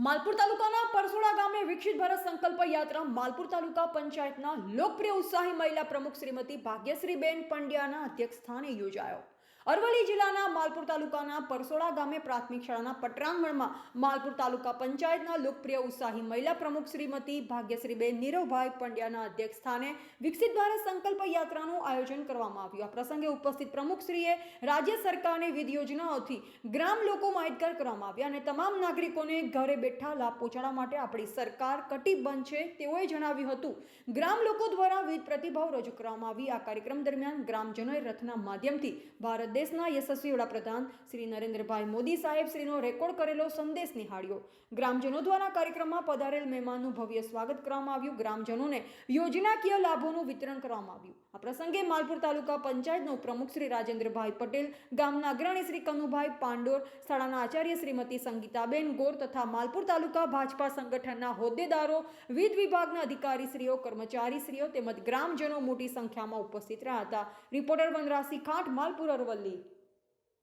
માલપુર તાલુકાના પરસોડા ગામે વિકસિત ભારત સંકલ્પ યાત્રા માલપુર તાલુકા પંચાયતના લોકપ્રિય ઉત્સાહી મહિલા પ્રમુખ શ્રીમતી ભાગ્યશ્રીબેન પંડ્યાના અધ્યક્ષસ્થાને યોજાયો। અરવલ્લી જિલ્લાના માલપુર તાલુકાના પરસોડા ગામે પ્રાથમિક શાળાના પટરાંગણમાં માલપુર તાલુકા પંચાયતના લોકપ્રિય ઉત્સાહી મહિલા પ્રમુખ શ્રીમતી ભાગ્યશ્રીબેન નીરવભાઈ પંડ્યાના અધ્યક્ષસ્થાને વિકસિત ભારત સંકલ્પ યાત્રાનું આયોજન કરવામાં આવ્યું। આ પ્રસંગે ઉપસ્થિત પ્રમુખશ્રીએ રાજ્ય સરકારની વિવિધ યોજનાઓથી ગ્રામ લોકો માહિતગાર કરવામાં આવ્યા અને તમામ નાગરિકોને ઘરે બેઠા લાભ પહોંચાડવા માટે આપણી સરકાર કટિબદ્ધ છે તેઓએ જણાવ્યું હતું। ગ્રામ લોકો દ્વારા વિવિધ પ્રતિભાવ રજૂ કરવામાં આવી। આ કાર્યક્રમ દરમિયાન ગ્રામજનોએ રથના માધ્યમથી ભારત દેશના યશસ્વી વડાપ્રધાન શ્રી નરેન્દ્રભાઈ મોદી સાહેબ શ્રીનો રેકોર્ડ કરેલો સંદેશ નિહાળ્યો। ગ્રામજનો દ્વારા કાર્યક્રમમાં પધારેલ મહેમાનનું ભવ્ય સ્વાગત કરવામાં આવ્યું। ગ્રામજનોને યોજનાકીય લાભોનું વિતરણ કરવામાં આવ્યું। આ પ્રસંગે માલપુર તાલુકા પંચાયતનો પ્રમુખ શ્રી રાજેન્દ્રભાઈ પટેલ, ગામના અગ્રણી શ્રી કનુભાઈ પાંડોર, શાળાના આચાર્ય શ્રીમતી સંગીતાબેન ગોર તથા માલપુર તાલુકા ભાજપા સંગઠનના હોદ્દેદારો, વિવિધ વિભાગના અધિકારીશ્રીઓ, કર્મચારીશ્રીઓ તેમજ ગ્રામજનો મોટી સંખ્યામાં ઉપસ્થિત રહ્યા હતા। રિપોર્ટર વનરાજસિંહ ખાંટ, માલપુર, અરવલ્લી।